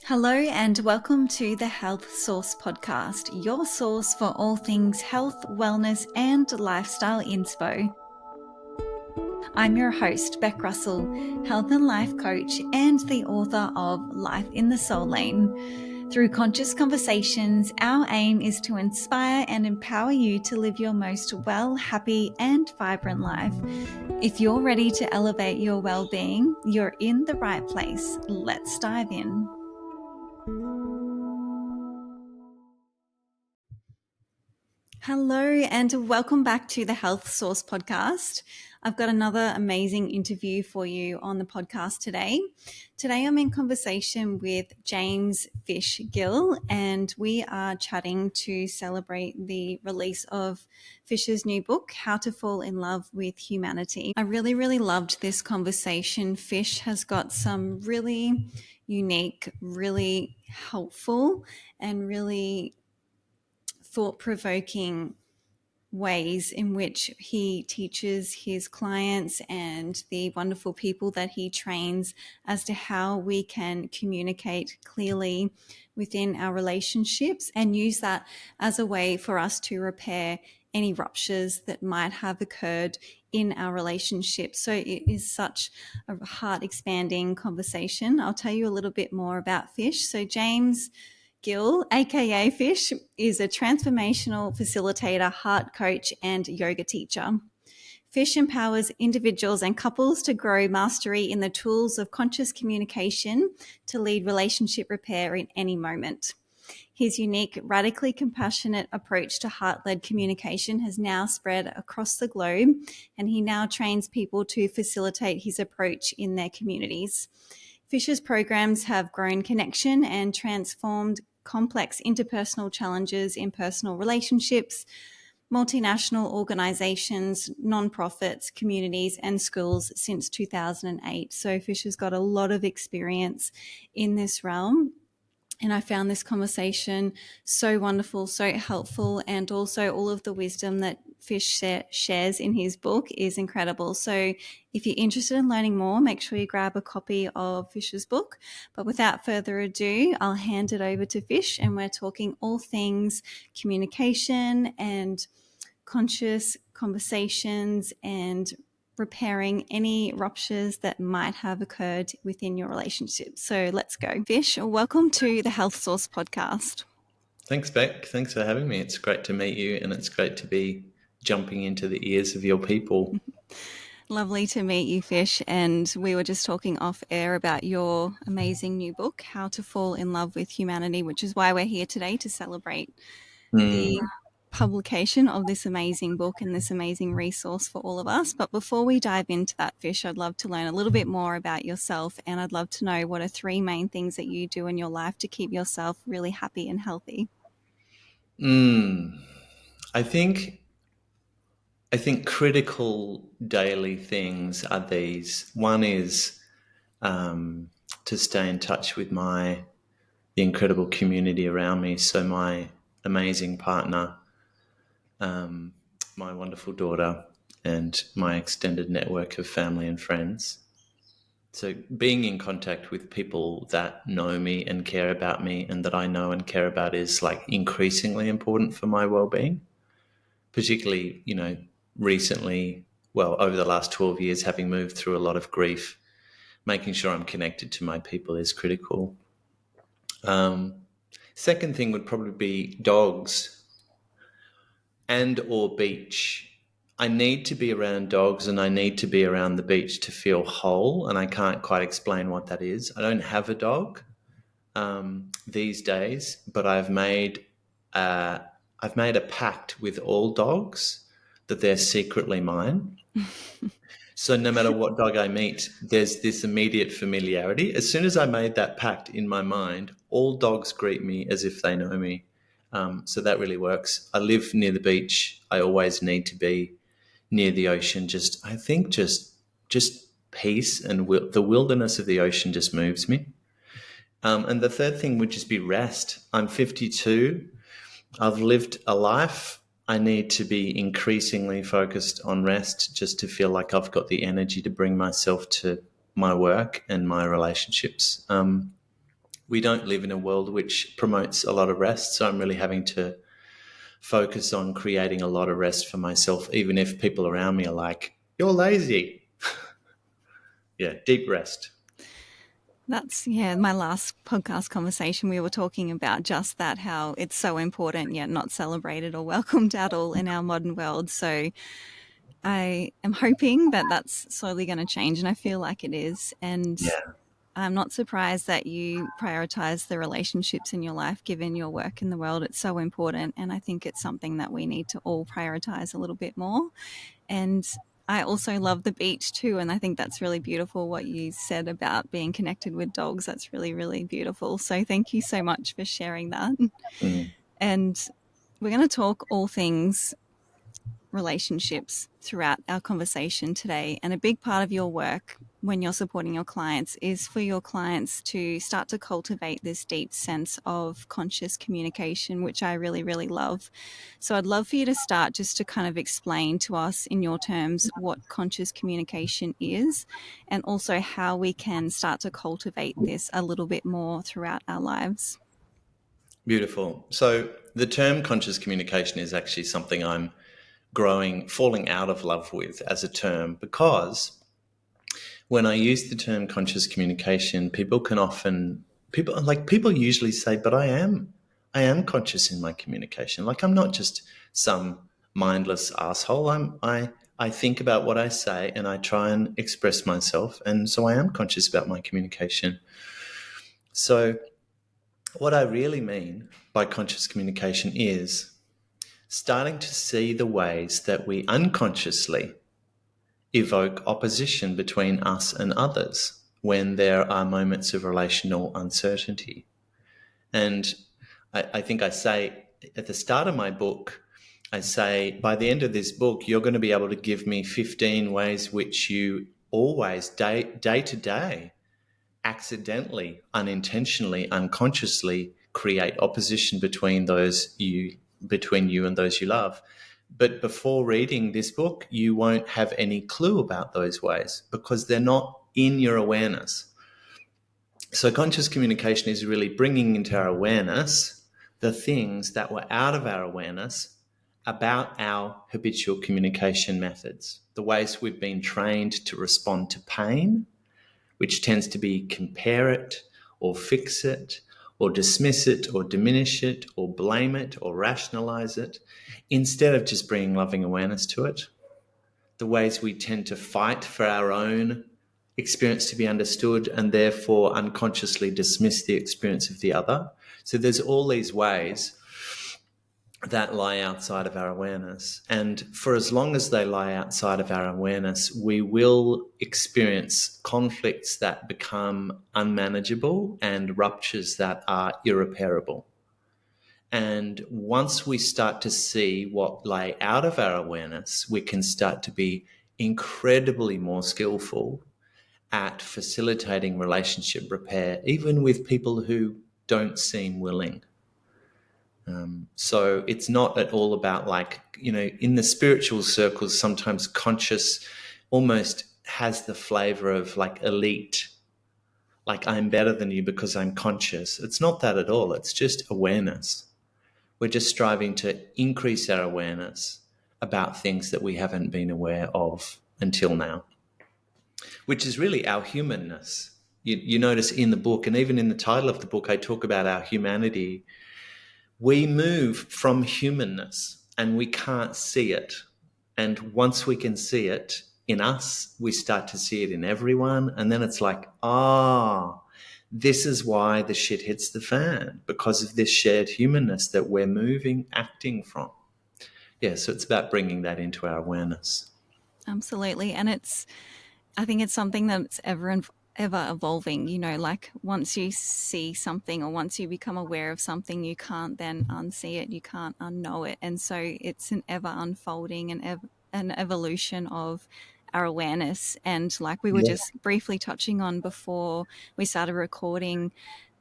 Hello and welcome to the Health Source podcast, your source for all things health, wellness and lifestyle inspo. I'm your host, Beck Russell, health and life coach and the author of Life in the Soul Lane. Through conscious conversations, our aim is to inspire and empower you to live your most well, happy and vibrant life. If you're ready to elevate your well-being, you're in the right place. Let's dive in. Hello and welcome back to the Health Source podcast. I've got another amazing interview for you on the podcast today. Today I'm in conversation with James Fish Gill and we are chatting to celebrate the release of Fish's new book, How to Fall in Love with Humanity. I really loved this conversation. Fish has got some really unique, really helpful and really thought-provoking ways in which he teaches his clients and the wonderful people that he trains as to how we can communicate clearly within our relationships and use that as a way for us to repair any ruptures that might have occurred in our relationship. So it is such a heart-expanding conversation. I'll tell you a little bit more about Fish. So James Gill, aka Fish, is a transformational facilitator, heart coach, and yoga teacher. Fish empowers individuals and couples to grow mastery in the tools of conscious communication to lead relationship repair in any moment. His unique, radically compassionate approach to heart-led communication has now spread across the globe, and he now trains people to facilitate his approach in their communities. Fish's programs have grown connection and transformed complex interpersonal challenges in personal relationships, multinational organizations, nonprofits, communities, and schools since 2008. So Fish has got a lot of experience in this realm. And I found this conversation so wonderful, so helpful, and also all of the wisdom that Fish shares in his book is incredible. So if you're interested in learning more, make sure you grab a copy of Fish's book. But without further ado, I'll hand it over to Fish, and we're talking all things communication and conscious conversations and repairing any ruptures that might have occurred within your relationship. So let's go. Fish, welcome to the Health Source podcast. Thanks, Beck. Thanks for having me. It's great to meet you and it's great to be jumping into the ears of your people. Lovely to meet you, Fish. And we were just talking off air about your amazing new book, How to Fall in Love with Humanity, which is why we're here today to celebrate the publication of this amazing book and this amazing resource for all of us. But before we dive into that, Fish, I'd love to learn a little bit more about yourself, and I'd love to know what are 3 main things that you do in your life to keep yourself really happy and healthy. I think critical daily things are these. One is to stay in touch with the incredible community around me. So my amazing partner, my wonderful daughter, and my extended network of family and friends. So being in contact with people that know me and care about me and that I know and care about is like increasingly important for my well-being, particularly, recently, over the last 12 years, having moved through a lot of grief, making sure I'm connected to my people is critical. Second thing would probably be dogs and or beach. I need to be around dogs and I need to be around the beach to feel whole, and I can't quite explain what that is. I don't have a dog these days, but I've made a pact with all dogs that they're secretly mine. So no matter what dog I meet, there's this immediate familiarity. As soon as I made that pact in my mind, all dogs greet me as if they know me. So that really works. I live near the beach. I always need to be near the ocean. Just peace and the wilderness of the ocean just moves me. And the third thing would just be rest. I'm 52. I've lived a life. I need to be increasingly focused on rest just to feel like I've got the energy to bring myself to my work and my relationships. we don't live in a world which promotes a lot of rest. So I'm really having to focus on creating a lot of rest for myself, even if people around me are like, "You're lazy." Yeah, deep rest. That's, yeah, my last podcast conversation, we were talking about just that, how it's so important yet not celebrated or welcomed at all in our modern world. So I am hoping that that's slowly going to change, and I feel like it is. And Yeah. I'm not surprised that you prioritize the relationships in your life given your work in the world. It's so important. And I think it's something that we need to all prioritize a little bit more. And I also love the beach too. And I think that's really beautiful what you said about being connected with dogs. That's really, really beautiful. So thank you so much for sharing that. Mm. And we're going to talk all things relationships throughout our conversation today. And a big part of your work when you're supporting your clients is for your clients to start to cultivate this deep sense of conscious communication, which I really, really love. So I'd love for you to start just to kind of explain to us in your terms what conscious communication is, and also how we can start to cultivate this a little bit more throughout our lives. Beautiful. So the term conscious communication is actually something I'm falling out of love with as a term, because when I use the term conscious communication, people usually say, but I am conscious in my communication. Like, I'm not just some mindless asshole. I think about what I say and I try and express myself. And so I am conscious about my communication. So what I really mean by conscious communication is starting to see the ways that we unconsciously evoke opposition between us and others when there are moments of relational uncertainty. And I think I say at the start of my book, I say, by the end of this book, you're going to be able to give me 15 ways which you always, day to day, accidentally, unintentionally, unconsciously create opposition between you and those you love. But before reading this book, you won't have any clue about those ways because they're not in your awareness. So conscious communication is really bringing into our awareness the things that were out of our awareness about our habitual communication methods, the ways we've been trained to respond to pain, which tends to be compare it or fix it or dismiss it or diminish it or blame it or rationalize it, instead of just bringing loving awareness to it. The ways we tend to fight for our own experience to be understood and therefore unconsciously dismiss the experience of the other. So there's all these ways that lie outside of our awareness. And for as long as they lie outside of our awareness, we will experience conflicts that become unmanageable and ruptures that are irreparable. And once we start to see what lay out of our awareness, we can start to be incredibly more skillful at facilitating relationship repair, even with people who don't seem willing. So it's not at all about, like, in the spiritual circles, sometimes conscious almost has the flavor of like elite, like I'm better than you because I'm conscious. It's not that at all. It's just awareness. We're just striving to increase our awareness about things that we haven't been aware of until now, which is really our humanness. You notice in the book, and even in the title of the book, I talk about our humanity. We move from humanness and we can't see it. And once we can see it in us, we start to see it in everyone. And then it's like, this is why the shit hits the fan, because of this shared humanness that we're acting from. Yeah, so it's about bringing that into our awareness. Absolutely. And I think it's something that's ever evolving. Like once you see something or once you become aware of something, you can't then unsee it, you can't unknow it. And so it's an ever unfolding and an evolution of our awareness. And like we were Yeah. just briefly touching on before we started recording,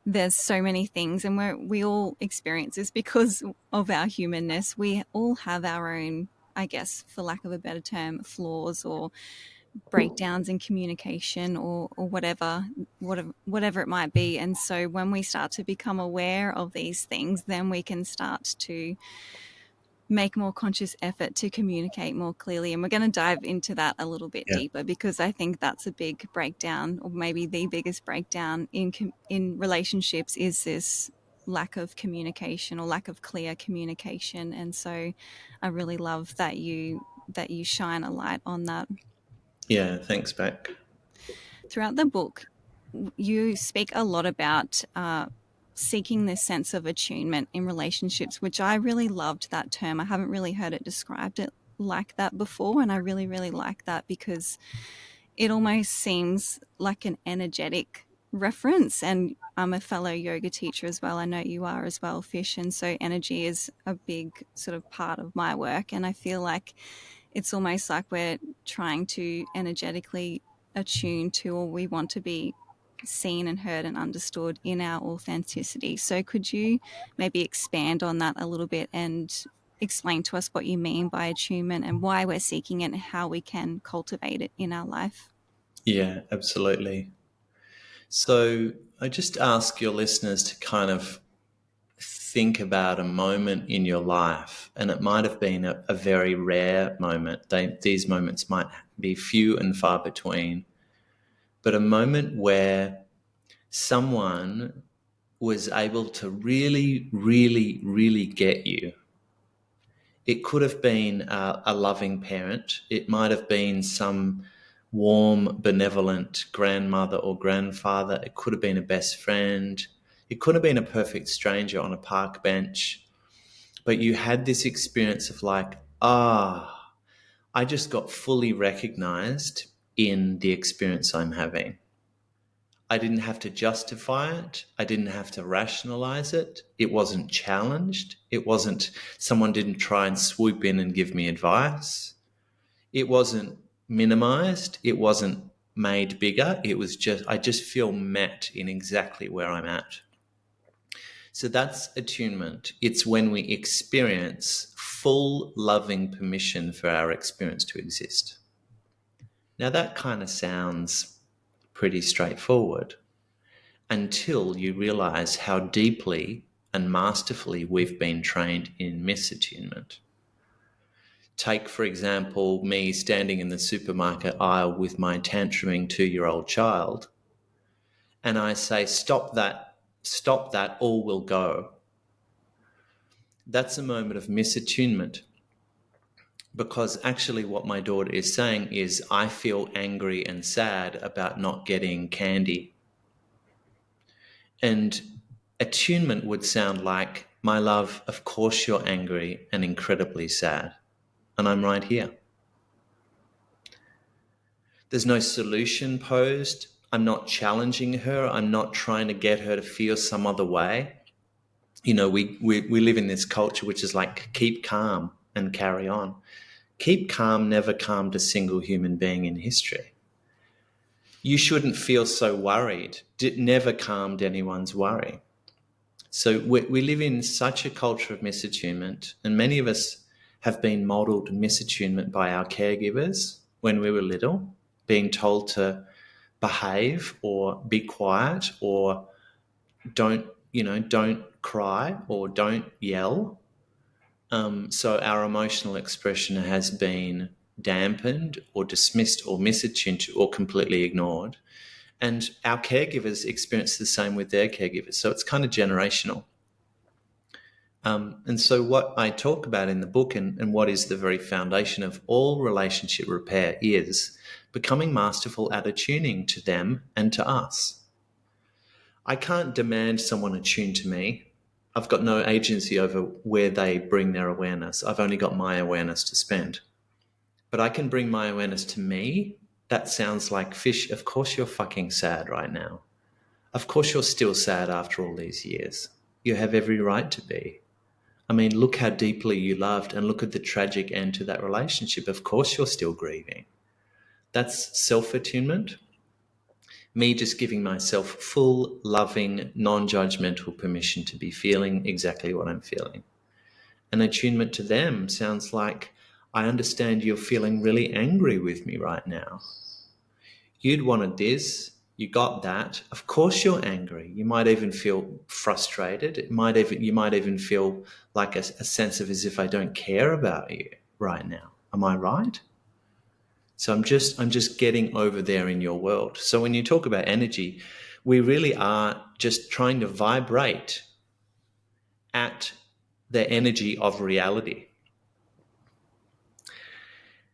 there's so many things, and we all experience this because of our humanness. We all have our own, I guess, for lack of a better term, flaws or breakdowns in communication or whatever it might be. And so when we start to become aware of these things, then we can start to make more conscious effort to communicate more clearly. And we're going to dive into that a little bit Yeah. deeper, because I think that's a big breakdown, or maybe the biggest breakdown in relationships, is this lack of communication or lack of clear communication. And so I really love that you shine a light on that. Yeah, thanks, Beck. Throughout the book, you speak a lot about seeking this sense of attunement in relationships, which I really loved that term. I haven't really heard it described it like that before. And I really, really like that, because it almost seems like an energetic reference. And I'm a fellow yoga teacher as well. I know you are as well, Fish. And so energy is a big sort of part of my work. And I feel like it's almost like we're trying to energetically attune to, or we want to be seen and heard and understood in our authenticity. So could you maybe expand on that a little bit and explain to us what you mean by attunement and why we're seeking it and how we can cultivate it in our life? Yeah, absolutely. So I just ask your listeners to kind of think about a moment in your life, and it might have been a very rare moment. These moments might be few and far between, but a moment where someone was able to really, really, really get you. It could have been a loving parent. It might have been some warm, benevolent grandmother or grandfather. It could have been a best friend. It could have been a perfect stranger on a park bench. But you had this experience of like, I just got fully recognized in the experience I'm having. I didn't have to justify it. I didn't have to rationalize it. It wasn't challenged. It wasn't, someone didn't try and swoop in and give me advice. It wasn't minimized. It wasn't made bigger. It was just, I just feel met in exactly where I'm at. So that's attunement. It's when we experience full loving permission for our experience to exist. Now, that kind of sounds pretty straightforward until you realize how deeply and masterfully we've been trained in misattunement. Take, for example, me standing in the supermarket aisle with my tantruming 2-year-old child, and I say, stop that, all will go. That's a moment of misattunement, because actually what my daughter is saying is, I feel angry and sad about not getting candy. And attunement would sound like, my love, of course you're angry and incredibly sad, and I'm right here. There's no solution posed. I'm not challenging her. I'm not trying to get her to feel some other way. You know, we live in this culture which is like, keep calm and carry on. Keep calm never calmed a single human being in history. You shouldn't feel so worried. It never calmed anyone's worry. So we live in such a culture of misattunement, and many of us have been modeled misattunement by our caregivers when we were little, being told to behave or be quiet or don't cry or don't yell. So our emotional expression has been dampened or dismissed or misattuned or completely ignored. And our caregivers experience the same with their caregivers. So it's kind of generational. And so what I talk about in the book, and what is the very foundation of all relationship repair, is becoming masterful at attuning to them and to us. I can't demand someone attune to me. I've got no agency over where they bring their awareness. I've only got my awareness to spend. But I can bring my awareness to me. That sounds like, Fish, of course you're fucking sad right now. Of course you're still sad after all these years. You have every right to be. I mean, look how deeply you loved, and look at the tragic end to that relationship. Of course you're still grieving. That's self-attunement. Me just giving myself full, loving, non-judgmental permission to be feeling exactly what I'm feeling. And attunement to them sounds like, I understand you're feeling really angry with me right now. You'd wanted this, you got that. Of course you're angry. You might even feel frustrated. You might even feel like a sense of as if I don't care about you right now. Am I right? So I'm just getting over there in your world. So when you talk about energy, we really are just trying to vibrate at the energy of reality.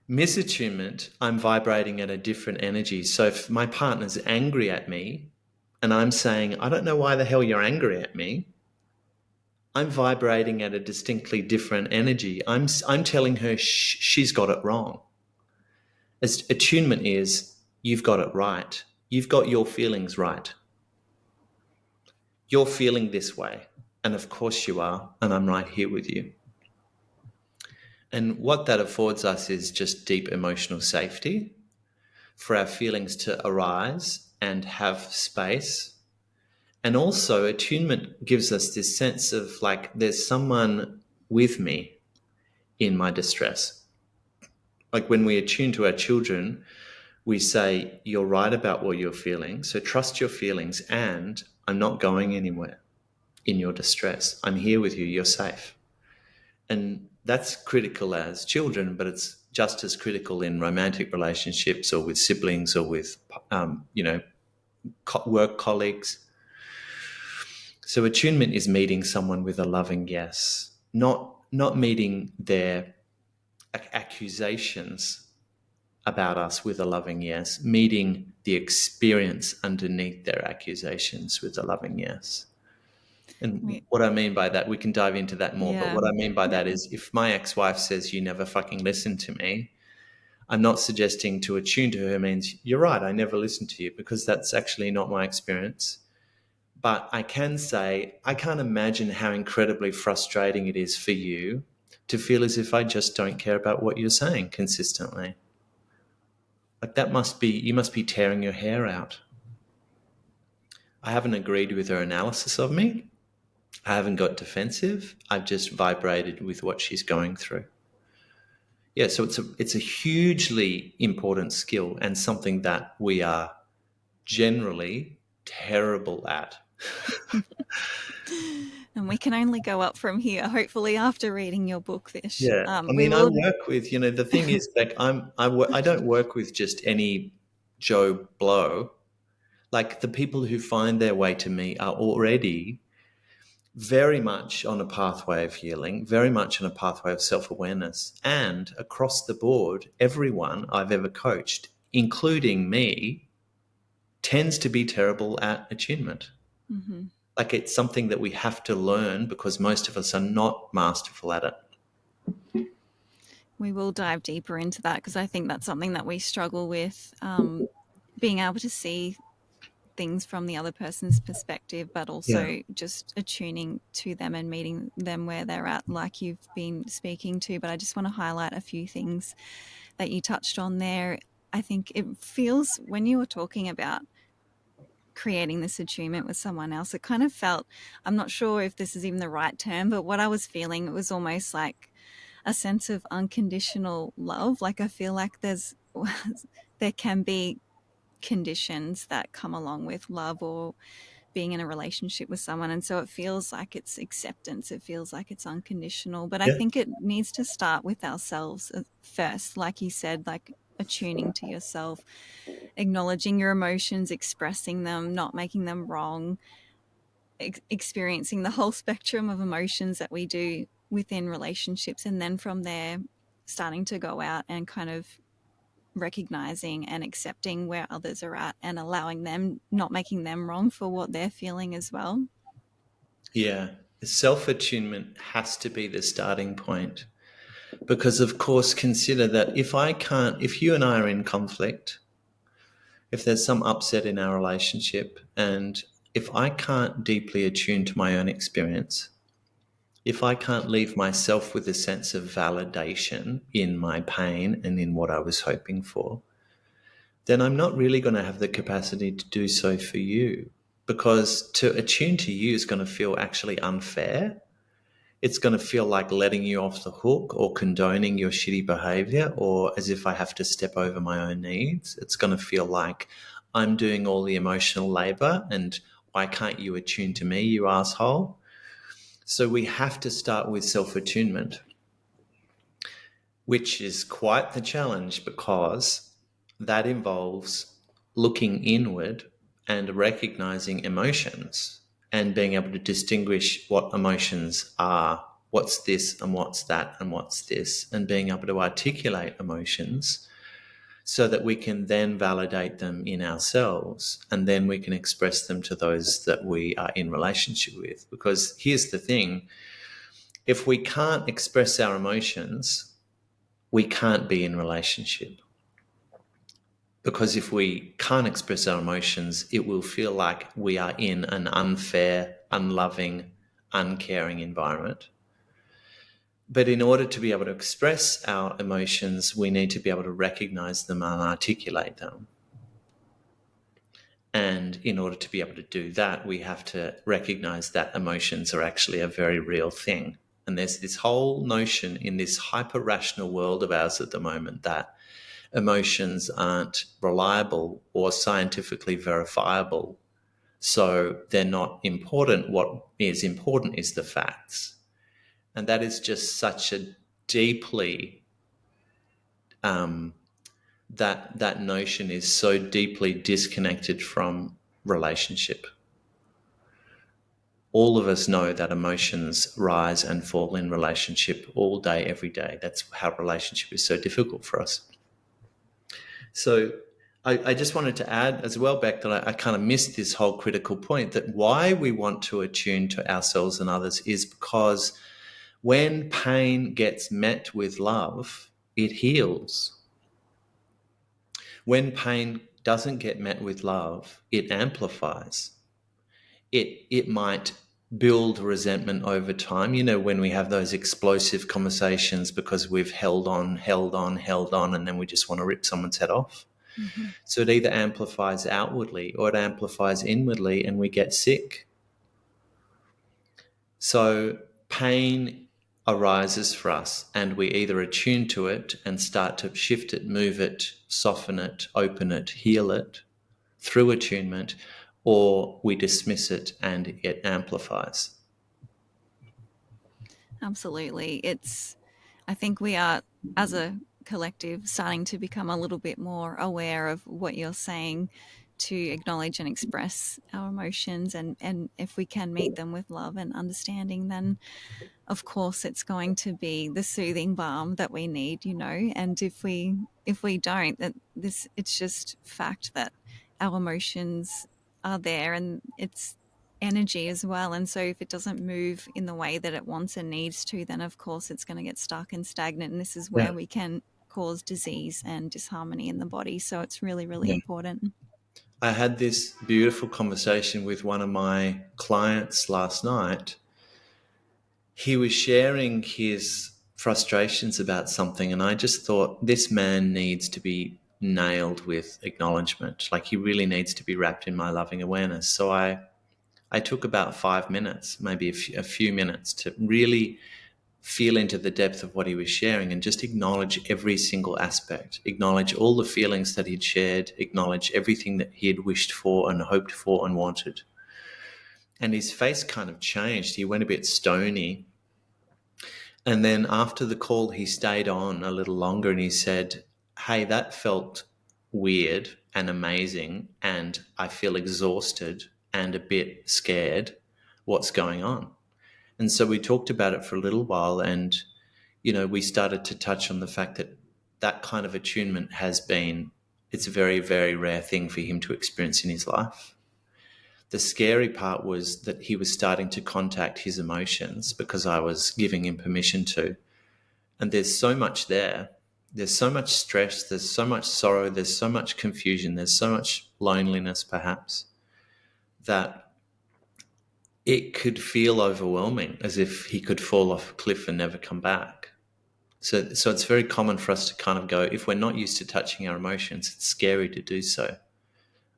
Misattunement, I'm vibrating at a different energy. So if my partner's angry at me and I'm saying, I don't know why the hell you're angry at me, I'm vibrating at a distinctly different energy. I'm telling her she's got it wrong. As attunement is, you've got it right. You've got your feelings right. You're feeling this way. And of course you are. And I'm right here with you. And what that affords us is just deep emotional safety for our feelings to arise and have space. And also, attunement gives us this sense of like there's someone with me in my distress. Like when we attune to our children, we say, you're right about what you're feeling. So trust your feelings, and I'm not going anywhere in your distress. I'm here with you. You're safe. And that's critical as children, but it's just as critical in romantic relationships or with siblings or with, work colleagues. So attunement is meeting someone with a loving yes, not meeting their accusations about us with a loving yes, meeting the experience underneath their accusations with a loving yes. And what I mean by that, we can dive into that more, but Yeah. what I mean by that is if my ex-wife says you never fucking listen to me, I'm not suggesting to attune to her means you're right, I never listen to you, because that's actually not my experience. But I can say, I can't imagine how incredibly frustrating it is for you to feel as if I just don't care about what you're saying consistently. Like you must be tearing your hair out. I haven't agreed with her analysis of me. I haven't got defensive. I've just vibrated with what she's going through. Yeah, so it's a hugely important skill and something that we are generally terrible at. And we can only go up from here, hopefully, after reading your book, Fish. Yeah, I We mean, I will. work with, the thing is, like, I don't work with just any Joe Blow. Like, the people who find their way to me are already very much on a pathway of healing, very much on a pathway of self-awareness. And across the board, everyone I've ever coached, including me, tends to be terrible at attunement. Mhm. Like, it's something that we have to learn because most of us are not masterful at it. We will dive deeper into that because I think that's something that we struggle with, being able to see things from the other person's perspective, but Yeah. also just attuning to them and meeting them where they're at, like you've been speaking to. But I just want to highlight a few things that you touched on there. I think it feels when you were talking about creating this attunement with someone else, it kind of felt, I'm not sure if this is even the right term, but what I was feeling, it was almost like a sense of unconditional love. Like I feel like there can be conditions that come along with love or being in a relationship with someone. And so it feels like it's acceptance. It feels like it's unconditional. But I Yeah. think it needs to start with ourselves first. Like you said, like attuning to yourself, acknowledging your emotions, expressing them, not making them wrong, experiencing the whole spectrum of emotions that we do within relationships. And then from there, starting to go out and kind of recognizing and accepting where others are at and allowing them, not making them wrong for what they're feeling as well. Yeah. Self-attunement has to be the starting point because, of course, consider that if you and I are in conflict, if there's some upset in our relationship, and if I can't deeply attune to my own experience, if I can't leave myself with a sense of validation in my pain and in what I was hoping for, then I'm not really going to have the capacity to do so for you, because to attune to you is going to feel actually unfair. It's going to feel like letting you off the hook or condoning your shitty behavior, or as if I have to step over my own needs. It's going to feel like I'm doing all the emotional labor and why can't you attune to me, you asshole? So we have to start with self-attunement, which is quite the challenge because that involves looking inward and recognizing emotions and being able to distinguish what emotions are, what's this and what's that and what's this, and being able to articulate emotions so that we can then validate them in ourselves, and then we can express them to those that we are in relationship with. Because here's the thing, if we can't express our emotions, we can't be in relationship. Because if we can't express our emotions, it will feel like we are in an unfair, unloving, uncaring environment. But in order to be able to express our emotions, we need to be able to recognize them and articulate them. And in order to be able to do that, we have to recognize that emotions are actually a very real thing. And there's this whole notion in this hyper-rational world of ours at the moment that emotions aren't reliable or scientifically verifiable, so they're not important. What is important is the facts. And that is just such a deeply, that notion is so deeply disconnected from relationship. All of us know that emotions rise and fall in relationship all day, every day. That's how relationship is so difficult for us. So I just wanted to add as well, Beck, that I kind of missed this whole critical point, that why we want to attune to ourselves and others is because when pain gets met with love, it heals. When pain doesn't get met with love, it amplifies. It might build resentment over time. You know, when we have those explosive conversations because we've held on, and then we just want to rip someone's head off. Mm-hmm. So it either amplifies outwardly or it amplifies inwardly and we get sick. So pain arises for us and we either attune to it and start to shift it, move it, soften it, open it, heal it through attunement, or we dismiss it and it amplifies. Absolutely. I think we are, as a collective, starting to become a little bit more aware of what you're saying, to acknowledge and express our emotions. And if we can meet them with love and understanding, then of course it's going to be the soothing balm that we need, and if we don't, that it's just fact that our emotions are there, and it's energy as well. And so if it doesn't move in the way that it wants and needs to, then of course it's going to get stuck and stagnant, and this is Yeah. where we can cause disease and disharmony in the body. So it's really, really Yeah. important. I had this beautiful conversation with one of my clients last night. He was sharing his frustrations about something, and I just thought, this man needs to be nailed with acknowledgement. Like, he really needs to be wrapped in my loving awareness. So I took about 5 minutes, maybe a few minutes, to really feel into the depth of what he was sharing and just acknowledge every single aspect, acknowledge all the feelings that he'd shared, acknowledge everything that he had wished for and hoped for and wanted. And his face kind of changed. He went a bit stony. And then after the call, he stayed on a little longer and he said, "Hey, that felt weird and amazing. And I feel exhausted and a bit scared. What's going on?" And so we talked about it for a little while, and, we started to touch on the fact that that kind of attunement it's a very, very rare thing for him to experience in his life. The scary part was that he was starting to contact his emotions because I was giving him permission to. And there's so much there. There's so much stress. There's so much sorrow. There's so much confusion. There's so much loneliness, perhaps, that it could feel overwhelming, as if he could fall off a cliff and never come back. So it's very common for us to kind of go, if we're not used to touching our emotions, it's scary to do so.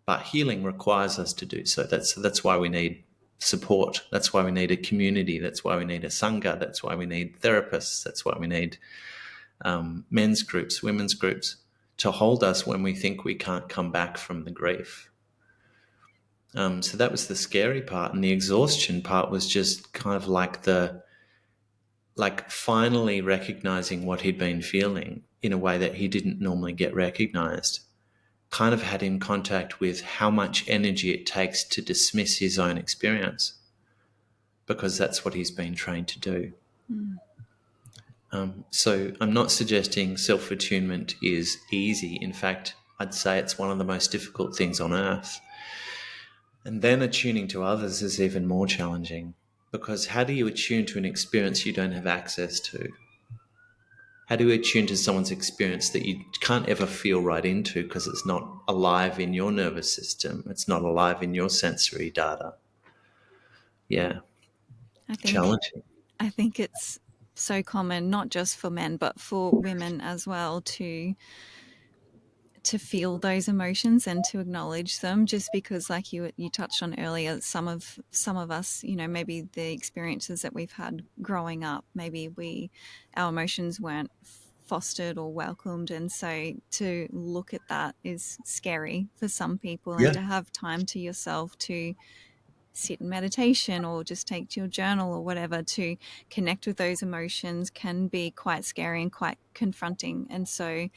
But healing requires us to do so. That's why we need support. That's why we need a community. That's why we need a sangha. That's why we need therapists. That's why we need men's groups, women's groups, to hold us when we think we can't come back from the grief. So that was the scary part. And the exhaustion part was just kind of like finally recognizing what he'd been feeling in a way that he didn't normally get recognized. Kind of had in contact with how much energy it takes to dismiss his own experience, because that's what he's been trained to do. Mm. So I'm not suggesting self-attunement is easy. In fact, I'd say it's one of the most difficult things on earth. And then attuning to others is even more challenging, because how do you attune to an experience you don't have access to? How do you attune to someone's experience that you can't ever feel right into because it's not alive in your nervous system? It's not alive in your sensory data. Yeah, I think challenging. I think it's so common, not just for men, but for women as well, to feel those emotions and to acknowledge them, just because, like you touched on earlier, some of us, maybe the experiences that we've had growing up, maybe our emotions weren't fostered or welcomed, and so to look at that is scary for some people, and Yeah, to have time to yourself to sit in meditation or just take to your journal or whatever to connect with those emotions can be quite scary and quite confronting. And so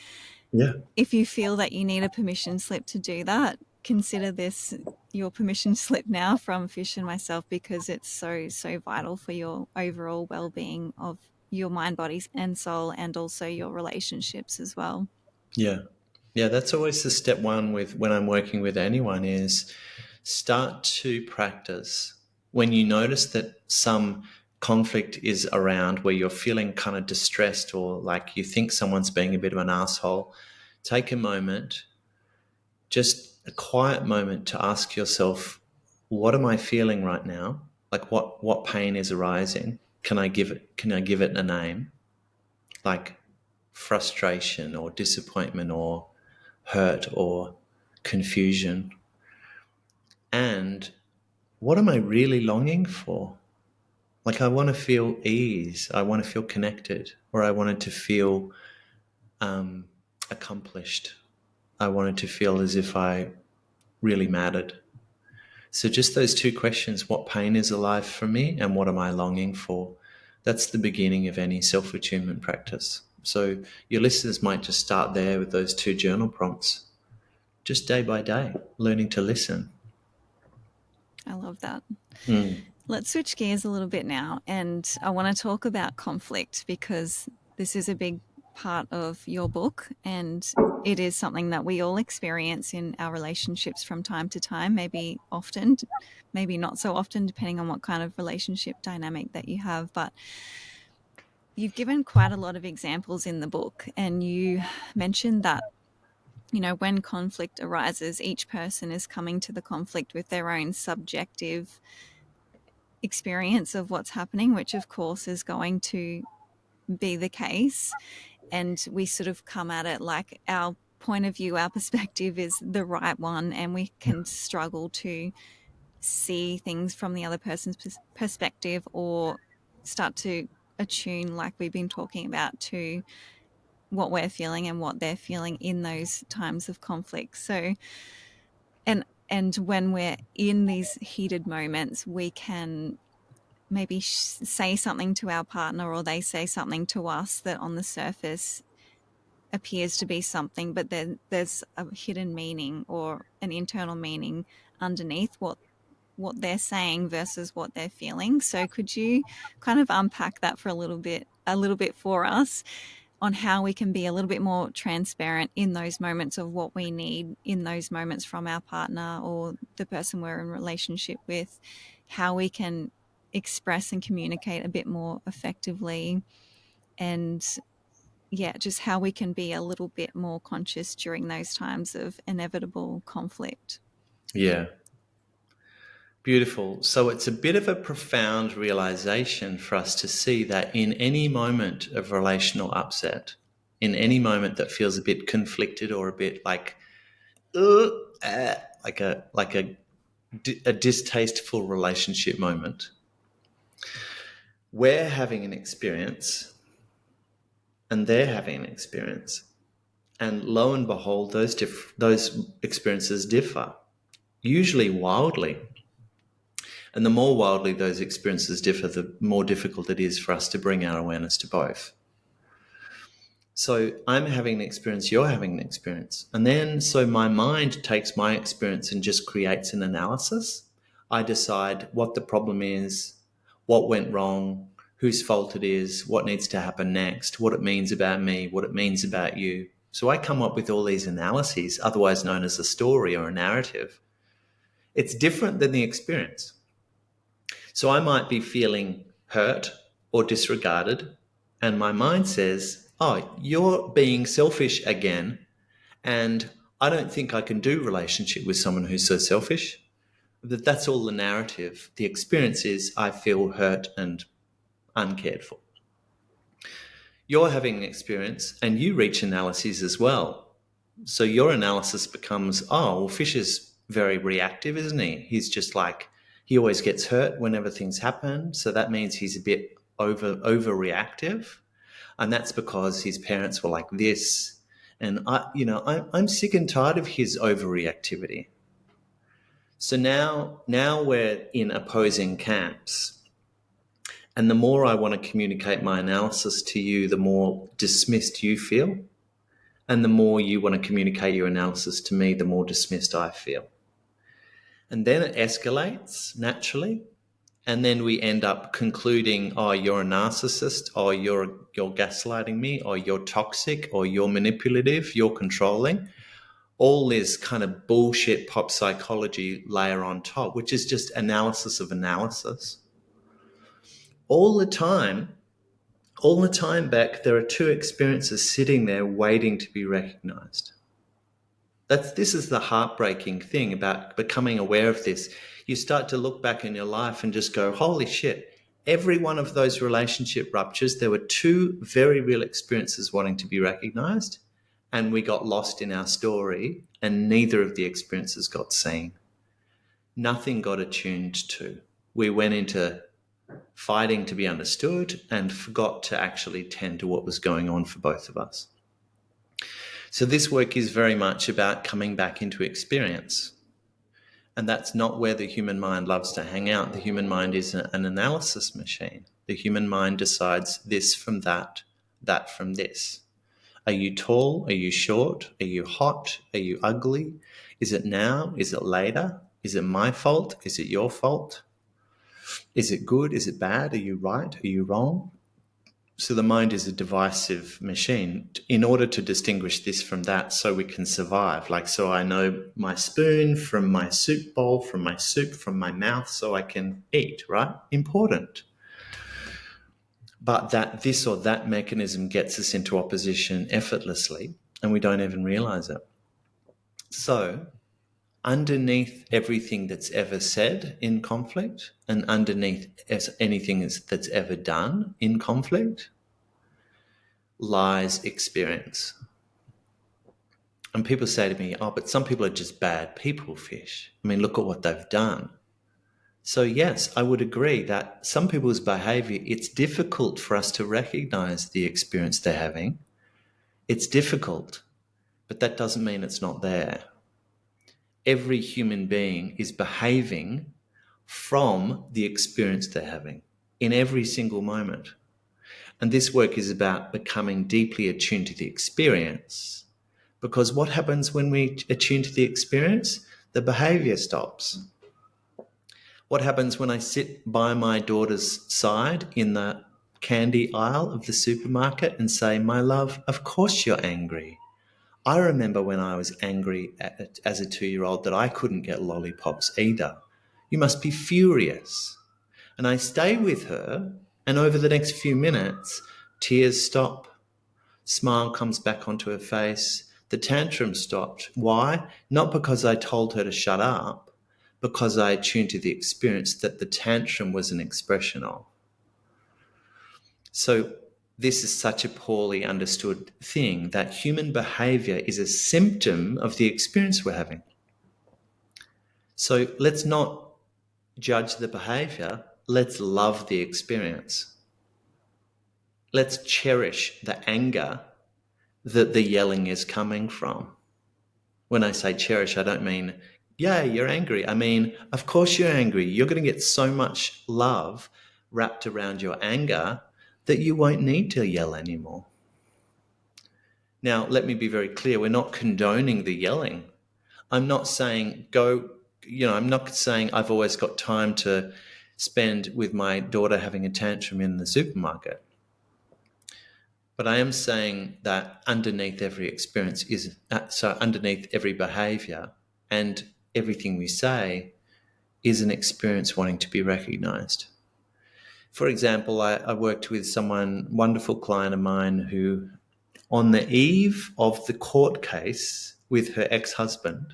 yeah, if you feel that you need a permission slip to do that, consider this your permission slip now from Fish and myself, because it's so vital for your overall well-being of your mind, body, and soul, and also your relationships as well. yeah. Yeah, that's always the step one with when I'm working with anyone is start to practice. When you notice that some conflict is around where you're feeling kind of distressed or like you think someone's being a bit of an asshole, take a moment, just a quiet moment to ask yourself, what am I feeling right now? Like what pain is arising? Can I give it a name? Like frustration or disappointment or hurt or confusion. And what am I really longing for? Like, I want to feel ease. I want to feel connected, or I wanted to feel um, accomplished. I wanted to feel as if I really mattered. So, just those two questions: what pain is alive for me, and what am I longing for? That's the beginning of any self attunement practice. So, your listeners might just start there with those two journal prompts, just day by day, learning to listen. I love that. Mm. Let's switch gears a little bit now, and I want to talk about conflict, because this is a big part of your book, and it is something that we all experience in our relationships from time to time, maybe often, maybe not so often, depending on what kind of relationship dynamic that you have. But you've given quite a lot of examples in the book, and you mentioned that when conflict arises, each person is coming to the conflict with their own subjective experience of what's happening, which of course is going to be the case. And we sort of come at it like our point of view, our perspective is the right one, and we can struggle to see things from the other person's perspective, or start to attune, like we've been talking about, to what we're feeling and what they're feeling in those times of conflict. So, and when we're in these heated moments, we can maybe say something to our partner, or they say something to us that on the surface appears to be something, but then there's a hidden meaning or an internal meaning underneath what they're saying versus what they're feeling. So could you kind of unpack that for a little bit for us, on how we can be a little bit more transparent in those moments of what we need in those moments from our partner or the person we're in relationship with, how we can express and communicate a bit more effectively, and yeah, just how we can be a little bit more conscious during those times of inevitable conflict. Yeah, beautiful. So it's a bit of a profound realization for us to see that in any moment of relational upset, in any moment that feels a bit conflicted or a bit like, uh, like a a distasteful relationship moment, we're having an experience and they're having an experience. And lo and behold, those experiences differ, usually wildly. And the more wildly those experiences differ, the more difficult it is for us to bring our awareness to both. So I'm having an experience, you're having an experience. And then so my mind takes my experience and just creates an analysis. I decide what the problem is, what went wrong, whose fault it is, what needs to happen next, what it means about me, what it means about you. So I come up with all these analyses, otherwise known as a story or a narrative. It's different than the experience. So I might be feeling hurt or disregarded, and my mind says, oh, you're being selfish again, and I don't think I can do relationship with someone who's so selfish. That's all the narrative. The experience is I feel hurt and uncared for. You're having an experience and you reach analyses as well. So your analysis becomes, oh, well, Fish is very reactive, isn't he? He's just like, he always gets hurt whenever things happen. So that means he's a bit overreactive. And that's because his parents were like this. And I'm sick and tired of his overreactivity. So now we're in opposing camps. And the more I want to communicate my analysis to you, the more dismissed you feel. And the more you want to communicate your analysis to me, the more dismissed I feel. And then it escalates naturally. And then we end up concluding, oh, you're a narcissist, or you're gaslighting me, or you're toxic, or you're manipulative, you're controlling. All this kind of bullshit pop psychology layer on top, which is just analysis of analysis. All the time back, there are two experiences sitting there waiting to be recognized. This is the heartbreaking thing about becoming aware of this. You start to look back in your life and just go, holy shit, every one of those relationship ruptures, there were two very real experiences wanting to be recognized, and we got lost in our story, and neither of the experiences got seen. Nothing got attuned to. We went into fighting to be understood and forgot to actually tend to what was going on for both of us. So this work is very much about coming back into experience. And that's not where the human mind loves to hang out. The human mind is an analysis machine. The human mind decides this from that, that from this. Are you tall? Are you short? Are you hot? Are you ugly? Is it now? Is it later? Is it my fault? Is it your fault? Is it good? Is it bad? Are you right? Are you wrong? So the mind is a divisive machine in order to distinguish this from that so we can survive. Like, so I know my spoon from my soup bowl, from my soup from my mouth, so I can eat, right? Important. But that this or that mechanism gets us into opposition effortlessly, and we don't even realize it. So underneath everything that's ever said in conflict and underneath anything that's ever done in conflict lies experience. And people say to me, oh, but some people are just bad people, Fish. I mean, look at what they've done. So yes, I would agree that some people's behavior, it's difficult for us to recognize the experience they're having. It's difficult, but that doesn't mean it's not there. Every human being is behaving from the experience they're having in every single moment. And this work is about becoming deeply attuned to the experience, because what happens when we attune to the experience? The behavior stops. What happens when I sit by my daughter's side in the candy aisle of the supermarket and say, my love, of course you're angry. I remember when I was angry as a 2-year-old that I couldn't get lollipops either. You must be furious. And I stay with her, and over the next few minutes, tears stop. Smile comes back onto her face. The tantrum stopped. Why? Not because I told her to shut up, because I attuned to the experience that the tantrum was an expression of. So this is such a poorly understood thing, that human behavior is a symptom of the experience we're having. So let's not judge the behavior. Let's love the experience. Let's cherish the anger that the yelling is coming from. When I say cherish, I don't mean, yeah, you're angry. I mean, of course you're angry. You're going to get so much love wrapped around your anger that you won't need to yell anymore. Now, let me be very clear. We're not condoning the yelling. I'm not saying I'm not saying I've always got time to spend with my daughter having a tantrum in the supermarket. But I am saying that underneath every experience underneath every behavior and everything we say is an experience wanting to be recognized. For example, I worked with someone, wonderful client of mine, who on the eve of the court case with her ex-husband,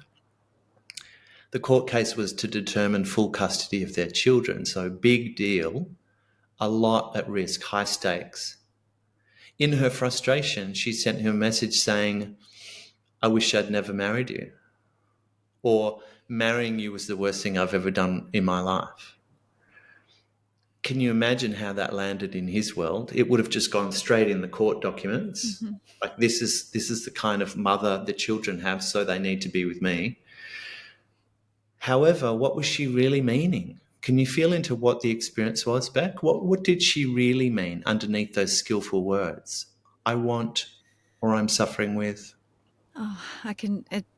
the court case was to determine full custody of their children. So big deal, a lot at risk, high stakes. In her frustration, she sent him a message saying, I wish I'd never married you. Or marrying you was the worst thing I've ever done in my life. Can you imagine how that landed in his world? It would have just gone straight in the court documents. Mm-hmm. Like, this is the kind of mother the children have, so they need to be with me. However, what was she really meaning? Can you feel into what the experience was, Beck? What did she really mean underneath those skillful words? I want, or I'm suffering with. Oh,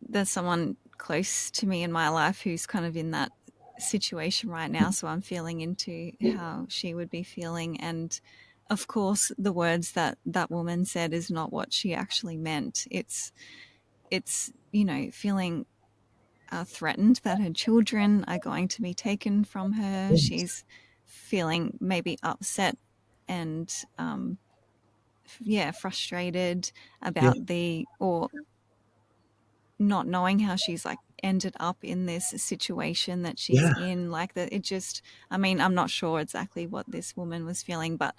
there's someone close to me in my life who's kind of in that situation right now. So I'm feeling into how she would be feeling. And of course, the words that that woman said is not what she actually meant. It's feeling threatened that her children are going to be taken from her. She's feeling maybe upset and, yeah, frustrated Yeah. about or not knowing how she's like ended up in this situation that she's Yeah. in. Like that, I mean, I'm not sure exactly what this woman was feeling, but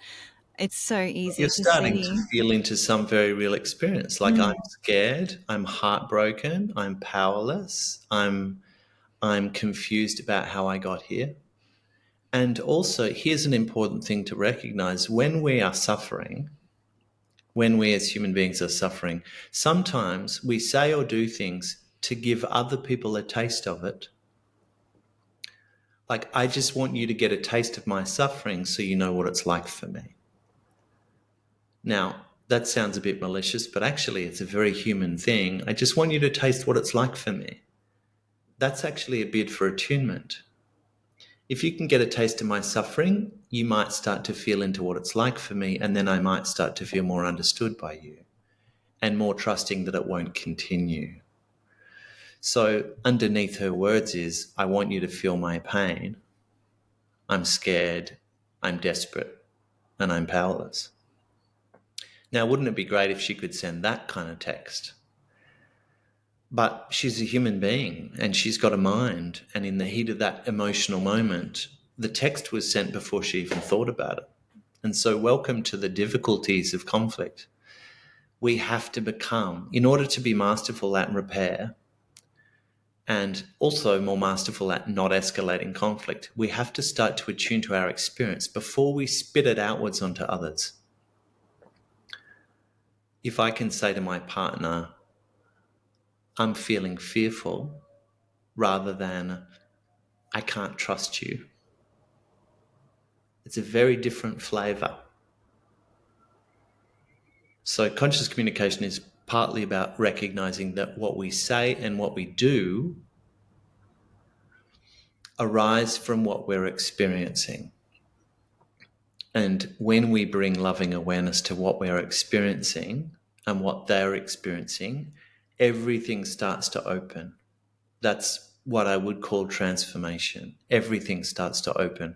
it's so You're easy to starting to see. feel into some very real experience. Like, I'm Mm. scared, I'm heartbroken, I'm powerless, I'm confused about how I got here. And also, here's an important thing to recognize: when we are suffering, when we as human beings are suffering, sometimes we say or do things to give other people a taste of it. Like, I just want you to get a taste of my suffering so you know what it's like for me. Now, that sounds a bit malicious, but actually it's a very human thing. I just want you to taste what it's like for me. That's actually a bid for attunement. If you can get a taste of my suffering, you might start to feel into what it's like for me, and then I might start to feel more understood by you and more trusting that it won't continue. So underneath her words is, I want you to feel my pain. I'm scared, I'm desperate, and I'm powerless. Now, wouldn't it be great if she could send that kind of text? But she's a human being and she's got a mind. And in the heat of that emotional moment, the text was sent before she even thought about it. And so, welcome to the difficulties of conflict. We have to become, in order to be masterful at repair and also more masterful at not escalating conflict, we have to start to attune to our experience before we spit it outwards onto others. If I can say to my partner, I'm feeling fearful, rather than I can't trust you, it's a very different flavor. So conscious communication is partly about recognizing that what we say and what we do arise from what we're experiencing. And when we bring loving awareness to what we're experiencing and what they're experiencing, everything starts to open. That's what I would call transformation. Everything starts to open.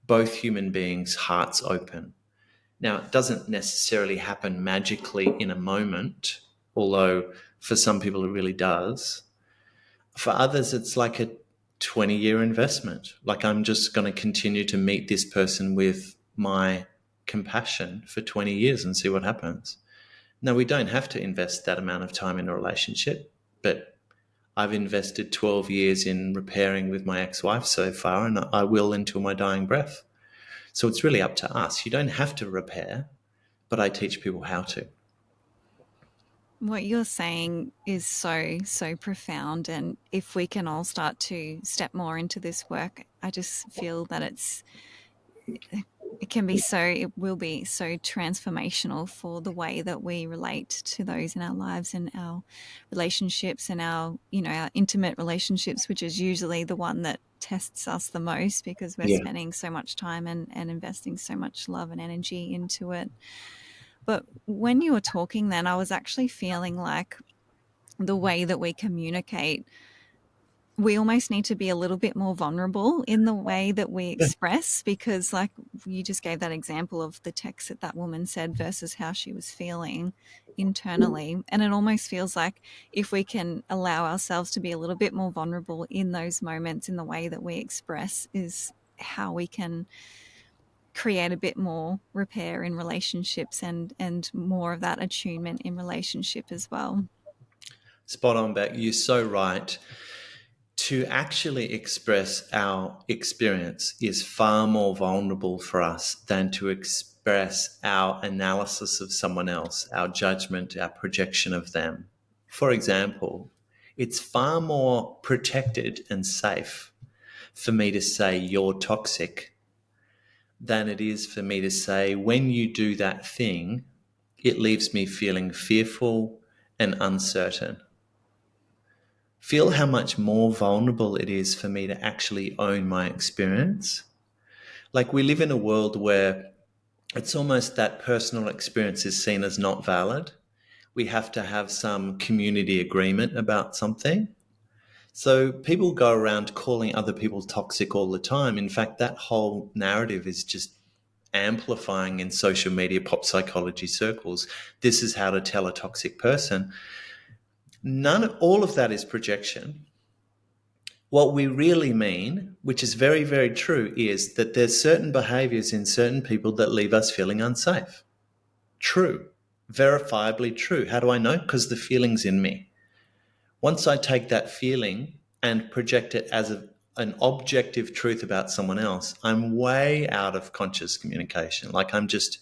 Both human beings' hearts open. Now, it doesn't necessarily happen magically in a moment, although for some people it really does. For others, it's like a 20-year investment. Like, I'm just going to continue to meet this person with my compassion for 20 years and see what happens. No, we don't have to invest that amount of time in a relationship, but I've invested 12 years in repairing with my ex-wife so far, and I will until my dying breath. So it's really up to us. You don't have to repair, but I teach people how to. What you're saying is so, so profound. And if we can all start to step more into this work, I just feel that it will be so transformational for the way that we relate to those in our lives and our relationships and our intimate relationships, which is usually the one that tests us the most because we're Yeah. spending so much time and investing so much love and energy into it. But when you were talking, then I was actually feeling like the way that we communicate, we almost need to be a little bit more vulnerable in the way that we Yeah. express, because like you just gave that example of the text that woman said versus how she was feeling internally. And it almost feels like if we can allow ourselves to be a little bit more vulnerable in those moments in the way that we express is how we can create a bit more repair in relationships and more of that attunement in relationship as well. Spot on, Beck. You're so right. To actually express our experience is far more vulnerable for us than to express our analysis of someone else, our judgment, our projection of them. For example, it's far more protected and safe for me to say you're toxic than it is for me to say when you do that thing, it leaves me feeling fearful and uncertain. Feel how much more vulnerable it is for me to actually own my experience. Like we live in a world where it's almost that personal experience is seen as not valid. We have to have some community agreement about something. So people go around calling other people toxic all the time. In fact, that whole narrative is just amplifying in social media, pop psychology circles. This is how to tell a toxic person. All of that is projection. What we really mean, which is very, very true, is that there's certain behaviors in certain people that leave us feeling unsafe. True. Verifiably true. How do I know? Because the feeling's in me. Once I take that feeling and project it as an objective truth about someone else, I'm way out of conscious communication. Like I'm just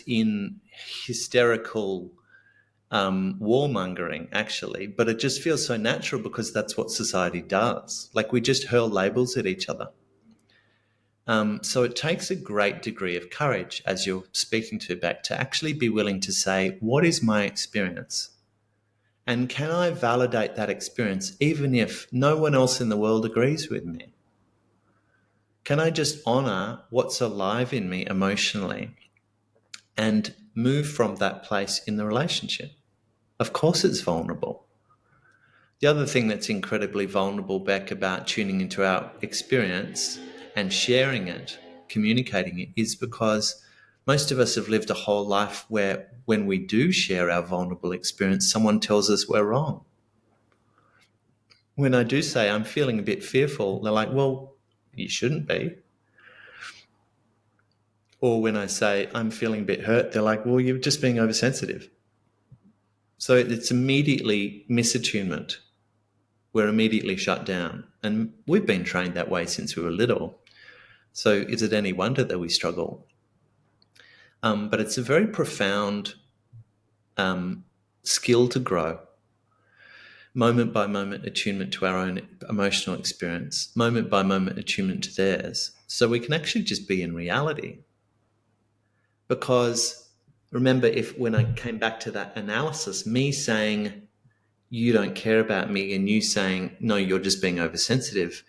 in hysterical warmongering, actually, but it just feels so natural because that's what society does. Like we just hurl labels at each other. So it takes a great degree of courage, as you're speaking to back, to actually be willing to say, what is my experience? And can I validate that experience even if no one else in the world agrees with me? Can I just honor what's alive in me emotionally and move from that place in the relationship? Of course, it's vulnerable. The other thing that's incredibly vulnerable, Beck, about tuning into our experience and sharing it, communicating it, is because most of us have lived a whole life where when we do share our vulnerable experience, someone tells us we're wrong. When I do say I'm feeling a bit fearful, they're like, well, you shouldn't be. Or when I say I'm feeling a bit hurt, they're like, well, you're just being oversensitive. So it's immediately misattunement. We're immediately shut down. And we've been trained that way since we were little. So is it any wonder that we struggle? But it's a very profound skill to grow. Moment by moment attunement to our own emotional experience, moment by moment attunement to theirs. So we can actually just be in reality. Because remember, if when I came back to that analysis, me saying, you don't care about me, and you saying, no, you're just being oversensitive,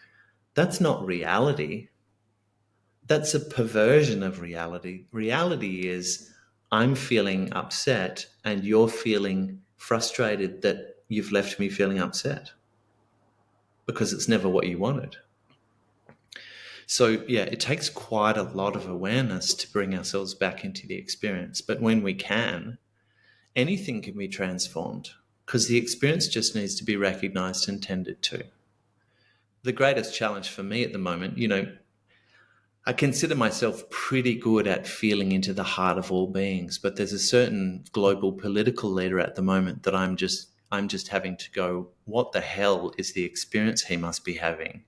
that's not reality. That's a perversion of reality. Reality is I'm feeling upset and you're feeling frustrated that you've left me feeling upset because it's never what you wanted. So, yeah, it takes quite a lot of awareness to bring ourselves back into the experience. But when we can, anything can be transformed because the experience just needs to be recognized and tended to. The greatest challenge for me at the moment, I consider myself pretty good at feeling into the heart of all beings, but there's a certain global political leader at the moment that I'm just having to go, what the hell is the experience he must be having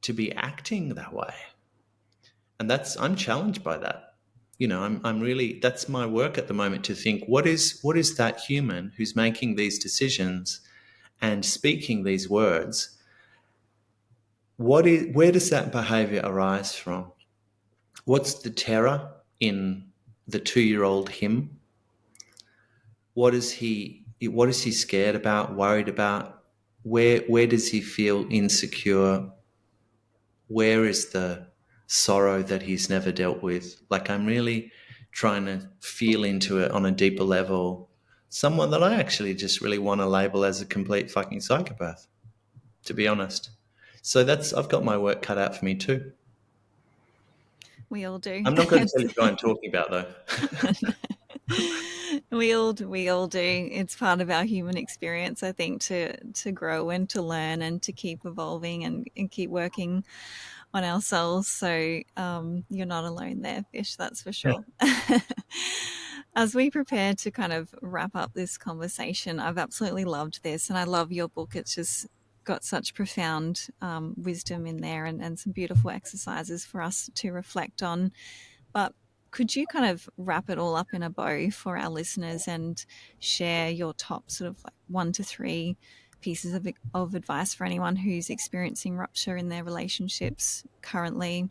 to be acting that way? And I'm challenged by that. I'm really, that's my work at the moment, to think, what is that human who's making these decisions and speaking these words? Where does that behavior arise from? What's the terror in the 2-year-old him? What is he scared about, worried about? Where does he feel insecure? Where is the sorrow that he's never dealt with? Like, I'm really trying to feel into it on a deeper level. Someone that I actually just really want to label as a complete fucking psychopath, to be honest. So I've got my work cut out for me too. We all do. I'm not going to tell you who I'm talking about, though. We all do. It's part of our human experience, I think, to grow and to learn and to keep evolving and keep working on ourselves. So you're not alone there, Fish, that's for Yeah. sure. As we prepare to kind of wrap up this conversation, I've absolutely loved this, and I love your book. It's just got such profound wisdom in there, and some beautiful exercises for us to reflect on. But could you kind of wrap it all up in a bow for our listeners and share your top sort of like 1 to 3 pieces of advice for anyone who's experiencing rupture in their relationships currently,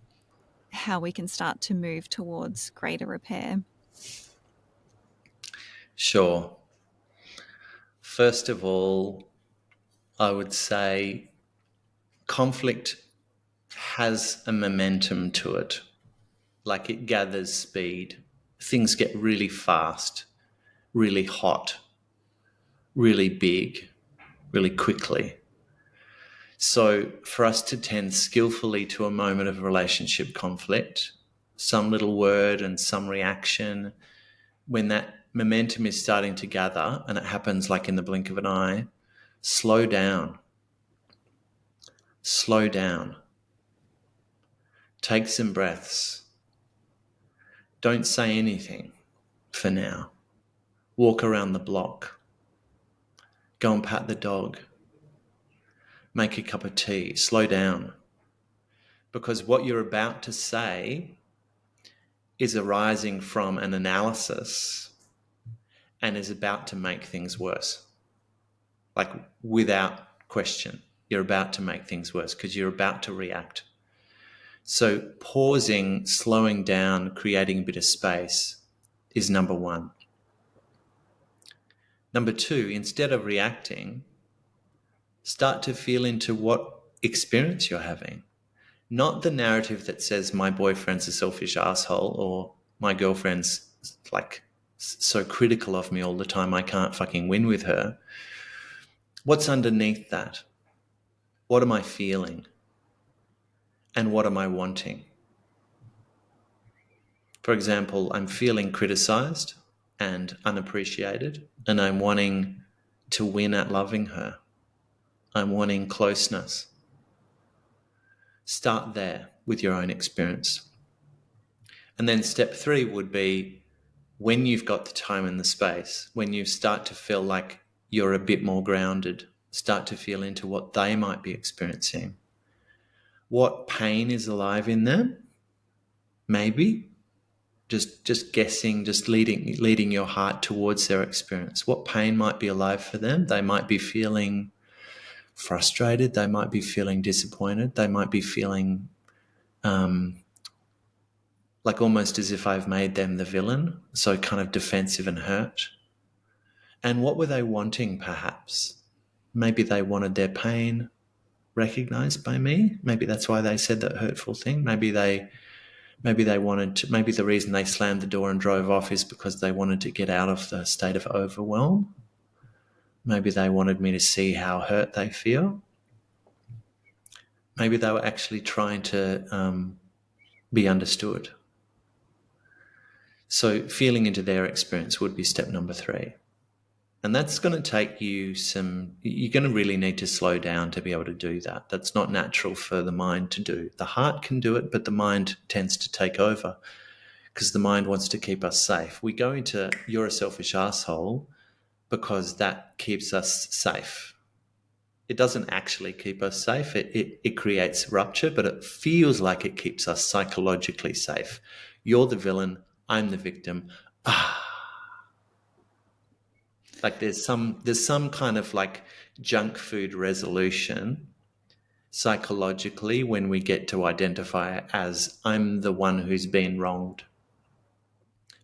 how we can start to move towards greater repair? Sure. First of all, I would say conflict has a momentum to it. Like, it gathers speed. Things get really fast, really hot, really big, really quickly. So for us to tend skillfully to a moment of relationship conflict, some little word and some reaction, when that momentum is starting to gather and it happens like in the blink of an eye, slow down. Slow down. Take some breaths. Don't say anything for now. Walk around the block. Go and pat the dog. Make a cup of tea. Slow down. Because what you're about to say is arising from an analysis and is about to make things worse. Like, without question, you're about to make things worse because you're about to react. So pausing, slowing down, creating a bit of space is number one. Number two, instead of reacting, start to feel into what experience you're having. Not the narrative that says my boyfriend's a selfish asshole or my girlfriend's like so critical of me all the time I can't fucking win with her. What's underneath that? What am I feeling? And what am I wanting? For example, I'm feeling criticized and unappreciated, and I'm wanting to win at loving her. I'm wanting closeness. Start there with your own experience. And then step 3 would be, when you've got the time and the space, when you start to feel like you're a bit more grounded, start to feel into what they might be experiencing. What pain is alive in them? Maybe. Just guessing, just leading your heart towards their experience. What pain might be alive for them? They might be feeling frustrated. They might be feeling disappointed. They might be feeling like almost as if I've made them the villain, so kind of defensive and hurt. And what were they wanting, perhaps? Maybe they wanted their pain recognized by me. Maybe that's why they said that hurtful thing. Maybe they wanted to, maybe the reason they slammed the door and drove off is because they wanted to get out of the state of overwhelm. Maybe they wanted me to see how hurt they feel. Maybe they were actually trying to be understood. So feeling into their experience would be step number 3. And that's going to take you you're going to really need to slow down to be able to do that. That's not natural for the mind to do. The heart can do it, but the mind tends to take over because the mind wants to keep us safe. We go into, you're a selfish asshole, because that keeps us safe. It doesn't actually keep us safe. It creates rupture, but it feels like it keeps us psychologically safe. You're the villain. I'm the victim. Like there's some kind of like junk food resolution psychologically when we get to identify it as I'm the one who's been wronged,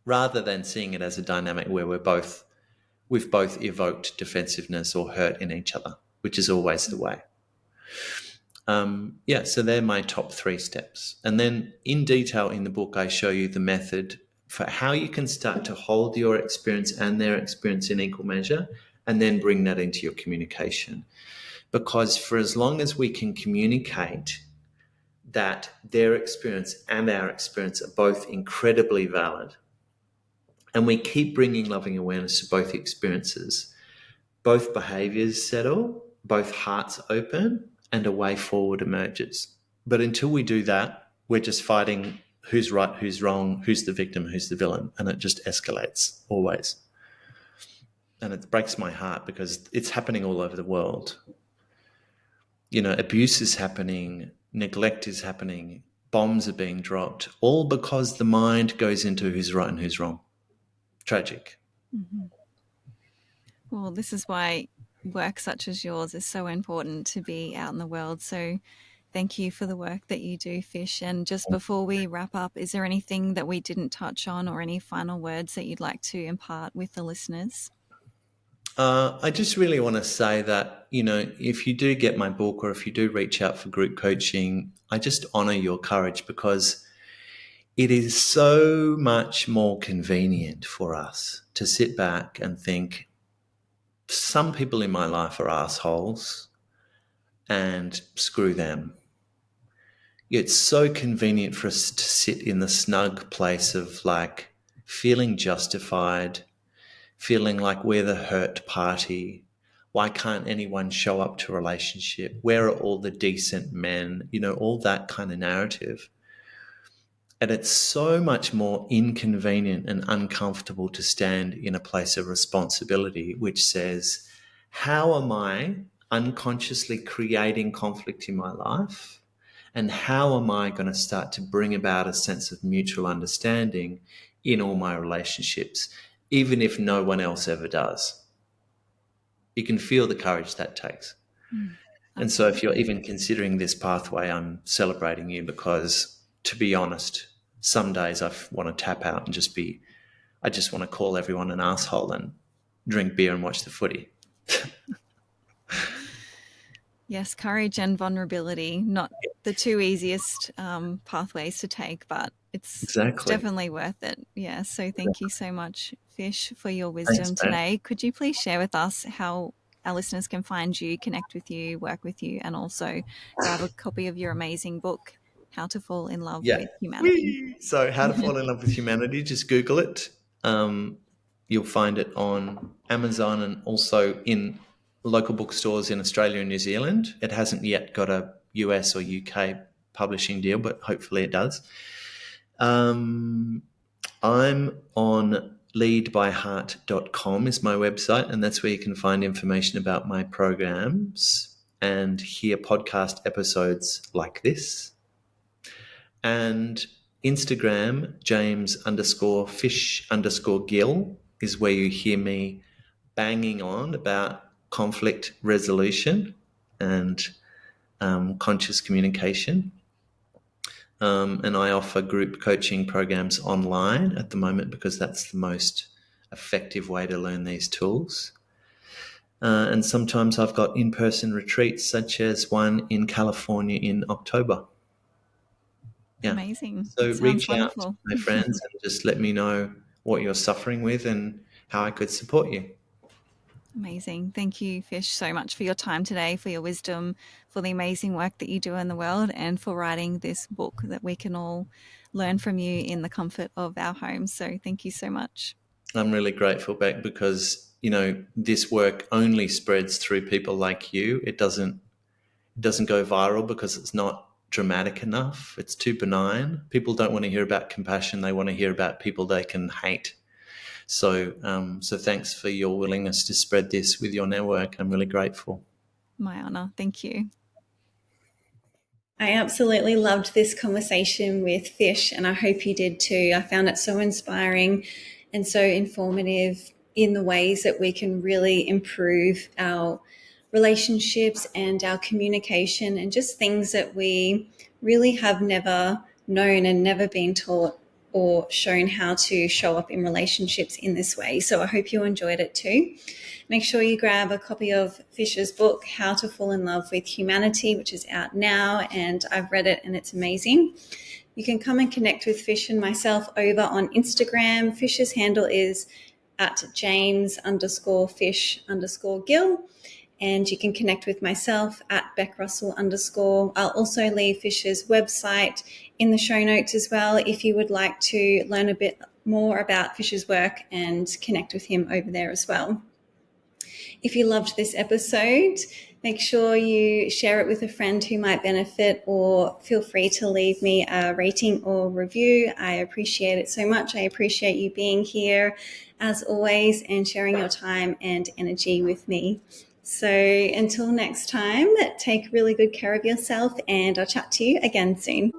rather than seeing it as a dynamic where we've both evoked defensiveness or hurt in each other, which is always the way. So they're my top 3 steps. And then in detail in the book, I show you the method for how you can start to hold your experience and their experience in equal measure and then bring that into your communication. Because for as long as we can communicate that their experience and our experience are both incredibly valid, and we keep bringing loving awareness to both experiences, both behaviors settle, both hearts open, and a way forward emerges. But until we do that, we're just fighting who's right, who's wrong, who's the victim, who's the villain, and it just escalates always. And it breaks my heart because it's happening all over the world. Abuse is happening, neglect is happening, bombs are being dropped, all because the mind goes into who's right and who's wrong. Tragic. Mm-hmm. Well, this is why work such as yours is so important to be out in the world. So thank you for the work that you do, Fish. And just before we wrap up, is there anything that we didn't touch on or any final words that you'd like to impart with the listeners? I just really want to say that, if you do get my book or if you do reach out for group coaching, I just honor your courage because it is so much more convenient for us to sit back and think, some people in my life are assholes and screw them. It's so convenient for us to sit in the snug place of like feeling justified, feeling like we're the hurt party. Why can't anyone show up to a relationship? Where are all the decent men? All that kind of narrative. And it's so much more inconvenient and uncomfortable to stand in a place of responsibility, which says, how am I unconsciously creating conflict in my life? And how am I going to start to bring about a sense of mutual understanding in all my relationships, even if no one else ever does? You can feel the courage that takes. And so if you're even considering this pathway, I'm celebrating you because, to be honest, some days I want to tap out and I just want to call everyone an asshole and drink beer and watch the footy. Yes, courage and vulnerability, not the two easiest pathways to take, but it's definitely worth it. Yeah, so thank you so much, Fish, for your wisdom today. Could you please share with us how our listeners can find you, connect with you, work with you, and also grab a copy of your amazing book, How to Fall in Love with Humanity? So How to Fall in Love with Humanity, just Google it. You'll find it on Amazon and also in local bookstores in Australia and New Zealand. It hasn't yet got a US or UK publishing deal, but hopefully it does. I'm on leadbyheart.com is my website, and that's where you can find information about my programs and hear podcast episodes like this. And Instagram, James_Fish_Gill is where you hear me banging on about conflict resolution and conscious communication. And I offer group coaching programs online at the moment because that's the most effective way to learn these tools. And sometimes I've got in-person retreats, such as one in California in October. Yeah. Amazing. So reach wonderful. out to my friends and just let me know what you're suffering with and how I could support you. Amazing. Thank you, Fish, so much for your time today, for your wisdom, for the amazing work that you do in the world, and for writing this book that we can all learn from you in the comfort of our homes. So thank you so much. I'm really grateful, Beck, because, this work only spreads through people like you. It doesn't go viral because it's not dramatic enough. It's too benign. People don't want to hear about compassion. They want to hear about people they can hate. So thanks for your willingness to spread this with your network. I'm really grateful. My honor. Thank you. I absolutely loved this conversation with Fish, and I hope you did too. I found it so inspiring and so informative in the ways that we can really improve our relationships and our communication, and just things that we really have never known and never been taught or shown how to show up in relationships in this way. So I hope you enjoyed it too. Make sure you grab a copy of Fish's book, How to Fall in Love with Humanity, which is out now, and I've read it and it's amazing. You can come and connect with Fish and myself over on Instagram. Fish's handle is at James_Fish_Gill. And you can connect with myself at BeckRussell_. I'll also leave Fish's website in the show notes as well if you would like to learn a bit more about Fish's work and connect with him over there as well. If you loved this episode, make sure you share it with a friend who might benefit, or feel free to leave me a rating or review. I appreciate it so much. I appreciate you being here as always and sharing your time and energy with me. So until next time, take really good care of yourself, and I'll chat to you again soon.